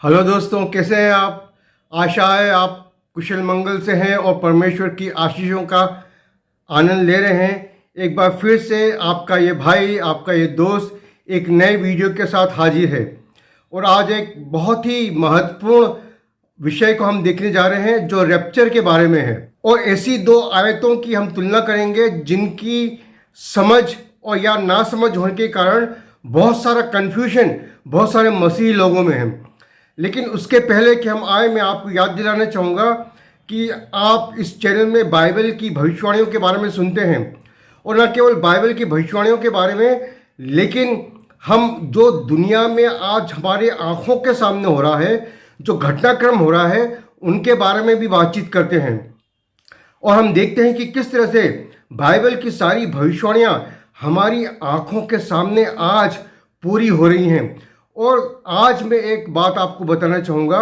Hello दोस्तों, कैसे हैं आप। आशा है आप कुशल मंगल से हैं और परमेश्वर की आशीषों का आनंद ले रहे हैं। एक बार फिर से आपका ये भाई, आपका ये दोस्त एक नए वीडियो के साथ हाजिर है। और आज एक बहुत ही महत्वपूर्ण विषय को हम देखने जा रहे हैं जो रैप्चर के बारे में है। और ऐसी दो आयतों की हम तुलना करेंगे जिनकी समझ और या ना समझ होने के कारण बहुत सारा कन्फ्यूजन बहुत सारे मसीही लोगों में है। लेकिन उसके पहले कि हम आए, मैं आपको याद दिलाना चाहूँगा कि आप इस चैनल में बाइबल की भविष्यवाणियों के बारे में सुनते हैं। और न केवल बाइबल की भविष्यवाणियों के बारे में, लेकिन हम जो दुनिया में आज हमारे आंखों के सामने हो रहा है, जो घटनाक्रम हो रहा है, उनके बारे में भी बातचीत करते हैं। और हम देखते हैं कि किस तरह से बाइबल की सारी भविष्यवाणियाँ हमारी आंखों के सामने आज पूरी हो रही हैं। और आज मैं एक बात आपको बताना चाहूँगा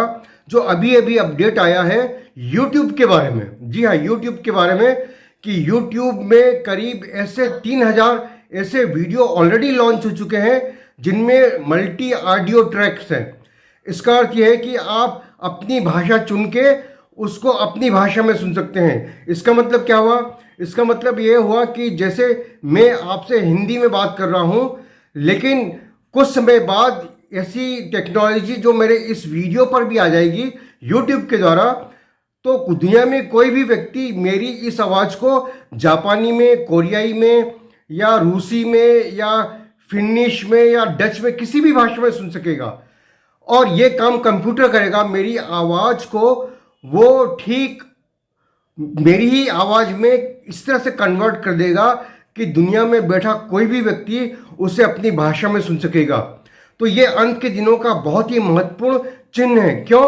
जो अभी अभी अपडेट आया है YouTube के बारे में। जी हाँ, YouTube के बारे में कि YouTube में करीब ऐसे 3000 ऐसे वीडियो ऑलरेडी लॉन्च हो चुके हैं जिनमें मल्टी ऑडियो ट्रैक्स हैं। इसका अर्थ यह है कि आप अपनी भाषा चुन के उसको अपनी भाषा में सुन सकते हैं। इसका मतलब क्या हुआ? इसका मतलब ये हुआ कि जैसे मैं आपसे हिंदी में बात कर रहा हूँ, लेकिन कुछ समय बाद ऐसी टेक्नोलॉजी जो मेरे इस वीडियो पर भी आ जाएगी YouTube के द्वारा, तो दुनिया में कोई भी व्यक्ति मेरी इस आवाज़ को जापानी में, कोरियाई में या रूसी में या फिनिश में या डच में, किसी भी भाषा में सुन सकेगा। और ये काम कंप्यूटर करेगा, मेरी आवाज़ को वो ठीक मेरी ही आवाज़ में इस तरह से कन्वर्ट कर देगा कि दुनिया में बैठा कोई भी व्यक्ति उसे अपनी भाषा में सुन सकेगा। तो ये अंत के दिनों का बहुत ही महत्वपूर्ण चिन्ह है। क्यों?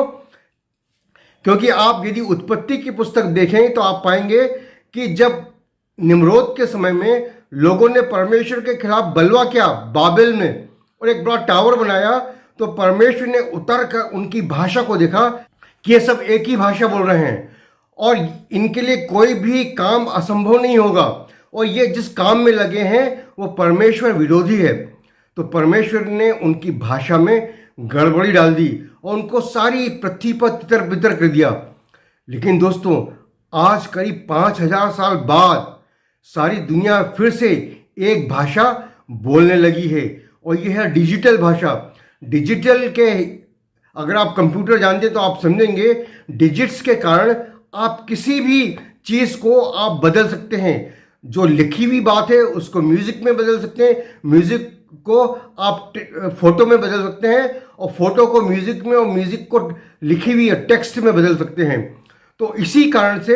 क्योंकि आप यदि उत्पत्ति की पुस्तक देखें तो आप पाएंगे कि जब निम्रोद के समय में लोगों ने परमेश्वर के खिलाफ बलवा किया बाबेल में और एक बड़ा टावर बनाया, तो परमेश्वर ने उतर कर उनकी भाषा को देखा कि ये सब एक ही भाषा बोल रहे हैं और इनके लिए कोई भी काम असंभव नहीं होगा, और ये जिस काम में लगे हैं वो परमेश्वर विरोधी है। तो परमेश्वर ने उनकी भाषा में गड़बड़ी डाल दी और उनको सारी पृथ्वी पर तितर बितर कर दिया। लेकिन दोस्तों, आज करीब 5000 साल बाद सारी दुनिया फिर से एक भाषा बोलने लगी है, और यह है डिजिटल भाषा। डिजिटल के अगर आप कंप्यूटर जानते हैं तो आप समझेंगे, डिजिट्स के कारण आप किसी भी चीज़ को आप बदल सकते हैं। जो लिखी हुई बात है उसको म्यूज़िक में बदल सकते हैं, म्यूज़िक को आप फोटो में बदल सकते हैं, और फोटो को म्यूज़िक में, और म्यूज़िक को लिखी हुई टेक्स्ट में बदल सकते हैं। तो इसी कारण से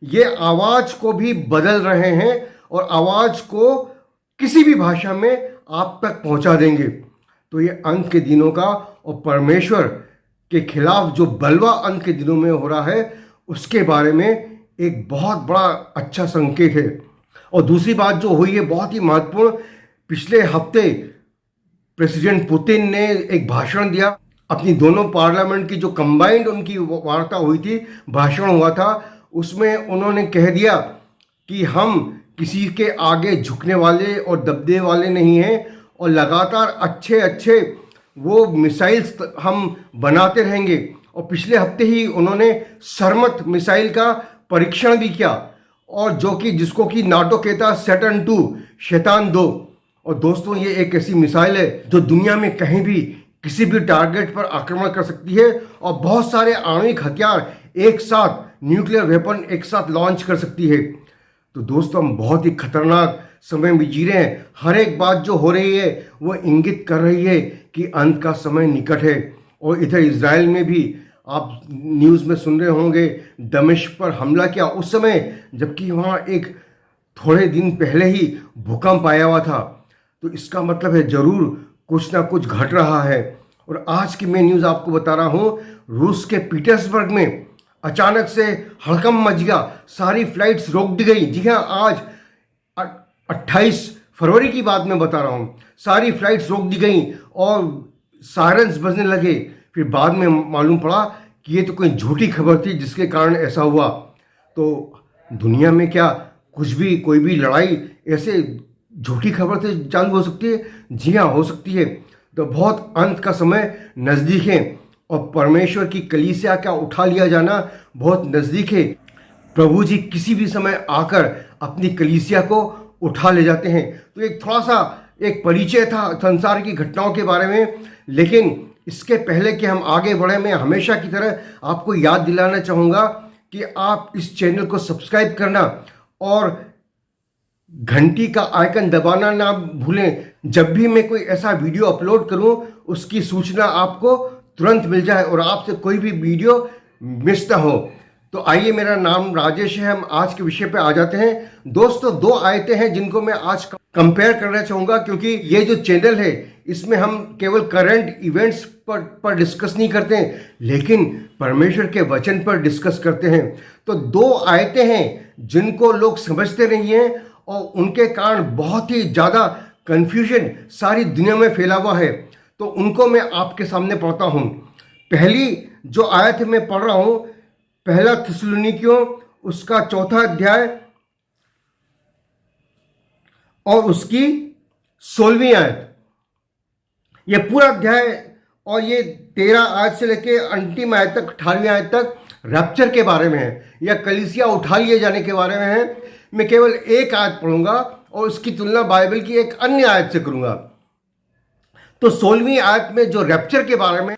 ये आवाज़ को भी बदल रहे हैं और आवाज़ को किसी भी भाषा में आप तक पहुंचा देंगे। तो ये अंत के दिनों का और परमेश्वर के खिलाफ जो बलवा अंत के दिनों में हो रहा है उसके बारे में एक बहुत बड़ा अच्छा संकेत है। और दूसरी बात जो हुई है बहुत ही महत्वपूर्ण, पिछले हफ्ते प्रेसिडेंट पुतिन ने एक भाषण दिया। अपनी दोनों पार्लियामेंट की जो कंबाइंड उनकी वार्ता हुई थी, भाषण हुआ था, उसमें उन्होंने कह दिया कि हम किसी के आगे झुकने वाले और दबने वाले नहीं हैं, और लगातार अच्छे अच्छे वो मिसाइल्स हम बनाते रहेंगे। और पिछले हफ्ते ही उन्होंने सरमत मिसाइल का परीक्षण भी किया, और जो कि जिसको कि नाटो कहता है सैटर्न 2, शैतान 2। और दोस्तों, ये एक ऐसी मिसाइल है जो दुनिया में कहीं भी किसी भी टारगेट पर आक्रमण कर सकती है, और बहुत सारे आणविक हथियार एक साथ, न्यूक्लियर वेपन एक साथ लॉन्च कर सकती है। तो दोस्तों, हम बहुत ही खतरनाक समय में जी रहे हैं। हर एक बात जो हो रही है वो इंगित कर रही है कि अंत का समय निकट है। और इधर इजराइल में भी आप न्यूज़ में सुन रहे होंगे, दमिश्क पर हमला किया उस समय, जबकि वहाँ एक थोड़े दिन पहले ही भूकंप आया हुआ था। तो इसका मतलब है ज़रूर कुछ ना कुछ घट रहा है। और आज की मैं न्यूज़ आपको बता रहा हूँ, रूस के पीटर्सबर्ग में अचानक से हड़कंप मच गया, सारी फ्लाइट्स रोक दी गई। जी हाँ, आज 28 फरवरी की बात मैं बता रहा हूँ, सारी फ्लाइट्स रोक दी गई और सायरन्स बजने लगे। फिर बाद में मालूम पड़ा कि ये तो कोई झूठी खबर थी जिसके कारण ऐसा हुआ। तो दुनिया में क्या कुछ भी, कोई भी लड़ाई ऐसे झूठी खबर से चालू हो सकती है? जी हाँ, हो सकती है। तो बहुत अंत का समय नज़दीक है, और परमेश्वर की कलीसिया का उठा लिया जाना बहुत नज़दीक है। प्रभु जी किसी भी समय आकर अपनी कलीसिया को उठा ले जाते हैं। तो एक थोड़ा सा एक परिचय था संसार की घटनाओं के बारे में, लेकिन इसके पहले कि हम आगे बढ़े, मैं हमेशा की तरह आपको याद दिलाना चाहूँगा कि आप इस चैनल को सब्सक्राइब करना और घंटी का आइकन दबाना ना भूलें। जब भी मैं कोई ऐसा वीडियो अपलोड करूं, उसकी सूचना आपको तुरंत मिल जाए और आपसे कोई भी वीडियो मिस ना हो। तो आइए, मेरा नाम राजेश है, हम आज के विषय पे आ जाते हैं। दोस्तों, दो आयतें हैं जिनको मैं आज कंपेयर करना चाहूँगा, क्योंकि ये जो चैनल है इसमें हम केवल करंट इवेंट्स पर डिस्कस नहीं करते हैं, लेकिन परमेश्वर के वचन पर डिस्कस करते हैं। तो दो आयतें हैं जिनको लोग समझते नहीं हैं और उनके कारण बहुत ही ज़्यादा कन्फ्यूजन सारी दुनिया में फैला हुआ है। तो उनको मैं आपके सामने पढ़ता हूँ। पहली जो आयत मैं पढ़ रहा हूँ, पहला थिस्सलुनीकियों उसका 4 अध्याय और उसकी 16वीं आयत। ये पूरा अध्याय और ये 13 आयत से लेके अंतिम आयत तक, 18वीं आयत तक रैप्चर के बारे में है या कलीसिया उठा लिए जाने के बारे में है। मैं केवल एक आयत पढ़ूंगा और उसकी तुलना बाइबल की एक अन्य आयत से करूंगा। तो 16वीं आयत में जो रैप्चर के बारे में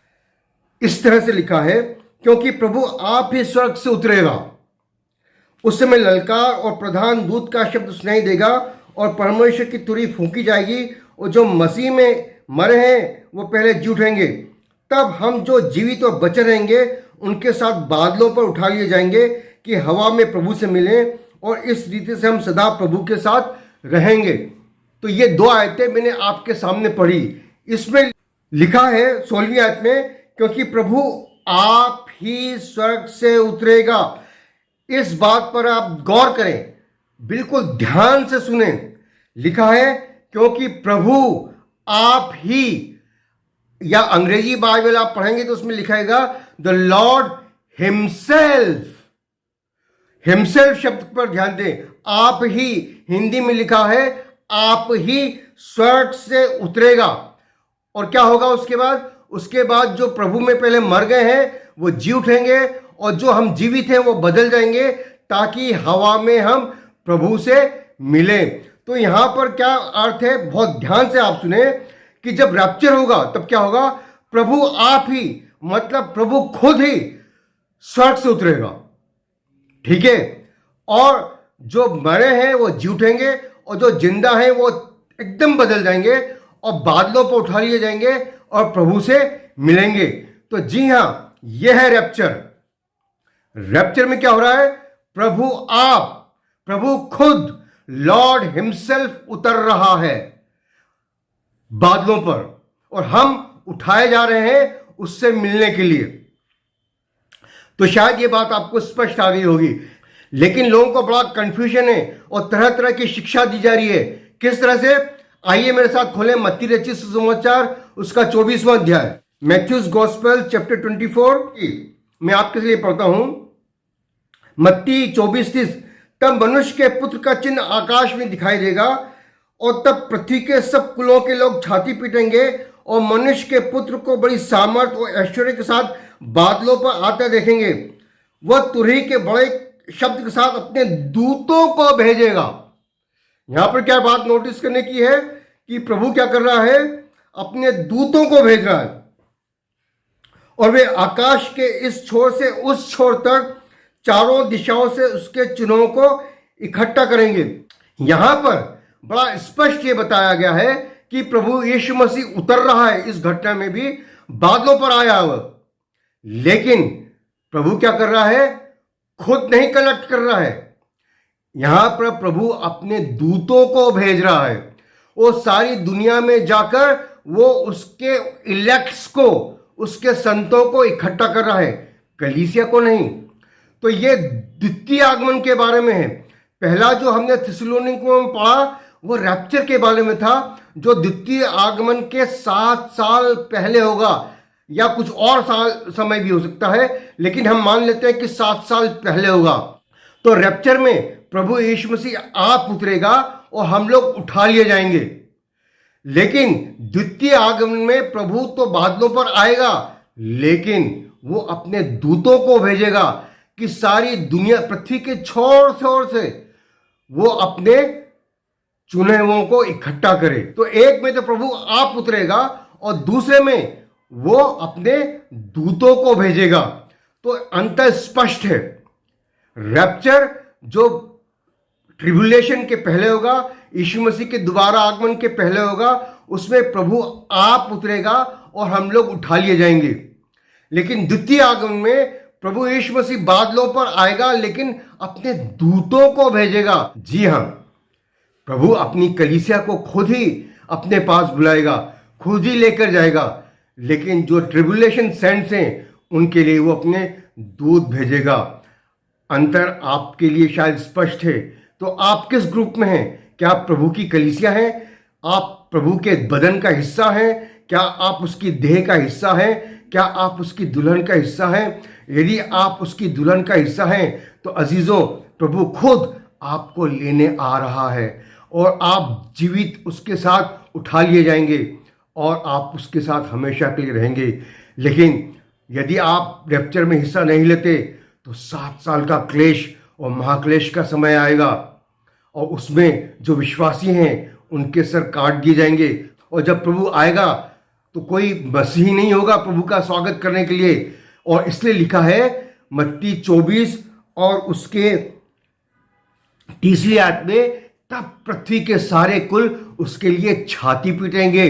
इस तरह से लिखा है, क्योंकि प्रभु आप ही स्वर्ग से उतरेगा, उस समय ललकार और प्रधान दूत का शब्द सुनाई देगा और परमेश्वर की तुरही फूंकी जाएगी और जो मसीह में मरे हैं वो पहले जी उठेंगे। तब हम जो जीवित और बचे रहेंगे उनके साथ बादलों पर उठा लिए जाएंगे कि हवा में प्रभु से मिलें और इस रीति से हम सदा प्रभु के साथ रहेंगे। तो ये दो आयतें मैंने आपके सामने पढ़ी। इसमें लिखा है 16वीं आयत में, क्योंकि प्रभु आप ही स्वर्ग से उतरेगा। इस बात पर आप गौर करें, बिल्कुल ध्यान से सुने। लिखा है क्योंकि प्रभु आप ही, या अंग्रेजी बाइबल आप पढ़ेंगे तो उसमें लिखाएगा द लॉर्ड हिमसेल्फ। हिमसेल्फ शब्द पर ध्यान दें। आप ही, हिंदी में लिखा है आप ही स्वर्ग से उतरेगा। और क्या होगा उसके बाद? उसके बाद जो प्रभु में पहले मर गए हैं वो जी उठेंगे और जो हम जीवित हैं वो बदल जाएंगे ताकि हवा में हम प्रभु से मिलें। तो यहां पर क्या अर्थ है, बहुत ध्यान से आप सुने कि जब रैप्चर होगा तब क्या होगा? प्रभु आप ही, मतलब प्रभु खुद ही स्वर्ग से उतरेगा, ठीक है। और जो मरे हैं वो जी उठेंगे और जो जिंदा हैं वो एकदम बदल जाएंगे और बादलों पर उठा लिए जाएंगे और प्रभु से मिलेंगे। तो जी हां, यह है रैप्चर। रैप्चर में क्या हो रहा है? प्रभु आप, प्रभु खुद, लॉर्ड हिमसेल्फ उतर रहा है बादलों पर और हम उठाए जा रहे हैं उससे मिलने के लिए। तो शायद ये बात आपको स्पष्ट आ गई होगी, लेकिन लोगों को बड़ा कंफ्यूजन है और तरह तरह की शिक्षा दी जा रही है। किस तरह से? आइए मेरे साथ खोलें मत्ती रचित सुसमाचार उसका 24वां अध्याय, मैथ्यूज गॉस्पेल चैप्टर 24। मैं आपके लिए पढ़ता हूं मत्ती 24:30। तब मनुष्य के पुत्र का चिन्ह आकाश में दिखाई देगा और तब पृथ्वी के सब कुलों के लोग छाती पीटेंगे और मनुष्य के पुत्र को बड़ी सामर्थ और ऐश्वर्य के साथ बादलों पर आते देखेंगे। वह तुरही के बड़े शब्द के साथ अपने दूतों को भेजेगा। यहां पर क्या बात नोटिस करने की है कि प्रभु क्या कर रहा है? अपने दूतों को भेज रहा है और वे आकाश के इस छोर से उस छोर तक चारों दिशाओं से उसके चिन्हों को इकट्ठा करेंगे। यहां पर बड़ा स्पष्ट ये बताया गया है कि प्रभु यीशु मसीह उतर रहा है। इस घटना में भी बादलों पर आया हुआ, लेकिन प्रभु क्या कर रहा है? खुद नहीं कलेक्ट कर रहा है। यहां पर प्रभु अपने दूतों को भेज रहा है। वो सारी दुनिया में जाकर वो उसके इलेक्ट्स को, उसके संतों को इकट्ठा कर रहा है, कलीसिया को नहीं। तो ये द्वितीय आगमन के बारे में है। पहला जो हमने थिस्सलुनीकियों में पढ़ा वो रैप्चर के बारे में था, जो द्वितीय आगमन के 7 साल पहले होगा या कुछ और साल समय भी हो सकता है, लेकिन हम मान लेते हैं कि 7 साल पहले होगा। तो रैप्चर में प्रभु यीशु मसीह आप उतरेगा और हम लोग उठा लिए जाएंगे। लेकिन द्वितीय आगमन में प्रभु तो बादलों पर आएगा, लेकिन वो अपने दूतों को भेजेगा कि सारी दुनिया, पृथ्वी के छोर छोर से वो अपने चुने हुओं को इकट्ठा करे। तो एक में तो प्रभु आप उतरेगा और दूसरे में वो अपने दूतों को भेजेगा। तो अंतर स्पष्ट है। रैप्चर जो ट्रिब्यूलेशन के पहले होगा, यीशु मसीह के दोबारा आगमन के पहले होगा, उसमें प्रभु आप उतरेगा और हम लोग उठा लिए जाएंगे। लेकिन द्वितीय आगमन में प्रभु यीशु मसीह बादलों पर आएगा, लेकिन अपने दूतों को भेजेगा। जी हां, प्रभु अपनी कलीसिया को खुद ही अपने पास बुलाएगा, खुद ही लेकर जाएगा। लेकिन जो ट्रिब्यूलेशन सेंट्स हैं उनके लिए वो अपने दूत भेजेगा। अंतर आपके लिए शायद स्पष्ट है। तो आप किस ग्रुप में हैं? क्या आप प्रभु की कलीसिया हैं? आप प्रभु के बदन का हिस्सा हैं? क्या आप उसकी देह का हिस्सा हैं? क्या आप उसकी दुल्हन का हिस्सा हैं? यदि आप उसकी दुल्हन का हिस्सा हैं तो अजीजों, प्रभु खुद आपको लेने आ रहा है और आप जीवित उसके साथ उठा लिए जाएंगे और आप उसके साथ हमेशा के लिए रहेंगे। लेकिन यदि आप रैप्चर में हिस्सा नहीं लेते तो 7 साल का क्लेश और महाक्लेश का समय आएगा और उसमें जो विश्वासी हैं उनके सर काट दिए जाएंगे। और जब प्रभु आएगा तो कोई मसीही नहीं होगा प्रभु का स्वागत करने के लिए। और इसलिए लिखा है मत्ती 24 और उसके 30वीं आयत में, तब पृथ्वी के सारे कुल उसके लिए छाती पीटेंगे।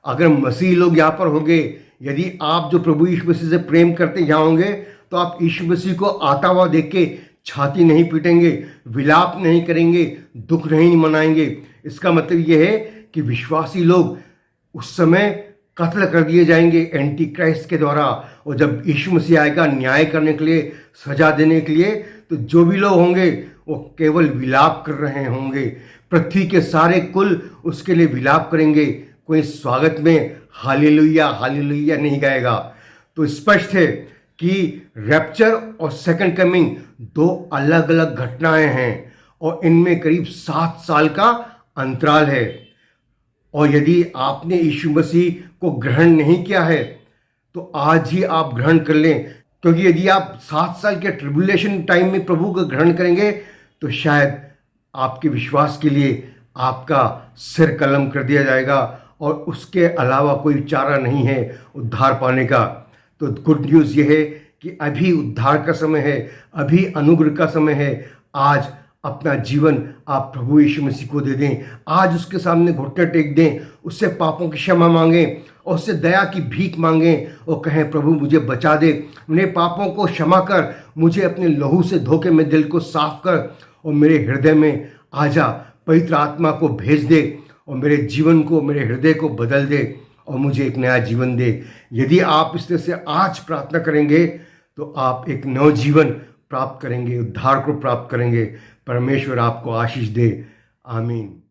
अगर मसीह लोग यहाँ पर होंगे, यदि आप जो प्रभु यीशु मसीह से प्रेम करते यहाँ होंगे, तो आप यीशु मसीह को आता हुआ देख के छाती नहीं पीटेंगे, विलाप नहीं करेंगे, दुख नहीं मनाएंगे। इसका मतलब यह है कि विश्वासी लोग उस समय कत्ल कर दिए जाएंगे एंटी क्राइस्ट के द्वारा। और जब यीशु मसीह आएगा न्याय करने के लिए, सजा देने के लिए, तो जो भी लोग होंगे वो केवल विलाप कर रहे होंगे। पृथ्वी के सारे कुल उसके लिए विलाप करेंगे। कोई स्वागत में हालेलुया हालेलुया नहीं गाएगा। तो स्पष्ट है कि रैप्चर और सेकंड कमिंग दो अलग अलग घटनाएं हैं और इनमें करीब 7 साल का अंतराल है। और यदि आपने यीशु मसीह को ग्रहण नहीं किया है तो आज ही आप ग्रहण कर लें, क्योंकि यदि आप 7 साल के ट्रिब्यूलेशन टाइम में प्रभु को ग्रहण करेंगे तो शायद आपके विश्वास के लिए आपका सिर कलम कर दिया जाएगा और उसके अलावा कोई चारा नहीं है उद्धार पाने का। तो गुड न्यूज़ ये है कि अभी उद्धार का समय है, अभी अनुग्रह का समय है। आज अपना जीवन आप प्रभु यीशु मसीह को दे दें, आज उसके सामने घुटने टेक दें, उससे पापों की क्षमा मांगें और उससे दया की भीख मांगें और कहें, प्रभु मुझे बचा दे, मेरे पापों को क्षमा कर, मुझे अपने लहू से धोके मेरे दिल को साफ कर और मेरे हृदय में आजा, पवित्र आत्मा को भेज दे और मेरे जीवन को, मेरे हृदय को बदल दे और मुझे एक नया जीवन दे। यदि आप इस तरह से आज प्रार्थना करेंगे तो आप एक नव जीवन प्राप्त करेंगे, उद्धार को प्राप्त करेंगे। परमेश्वर आपको आशीष दे। आमीन।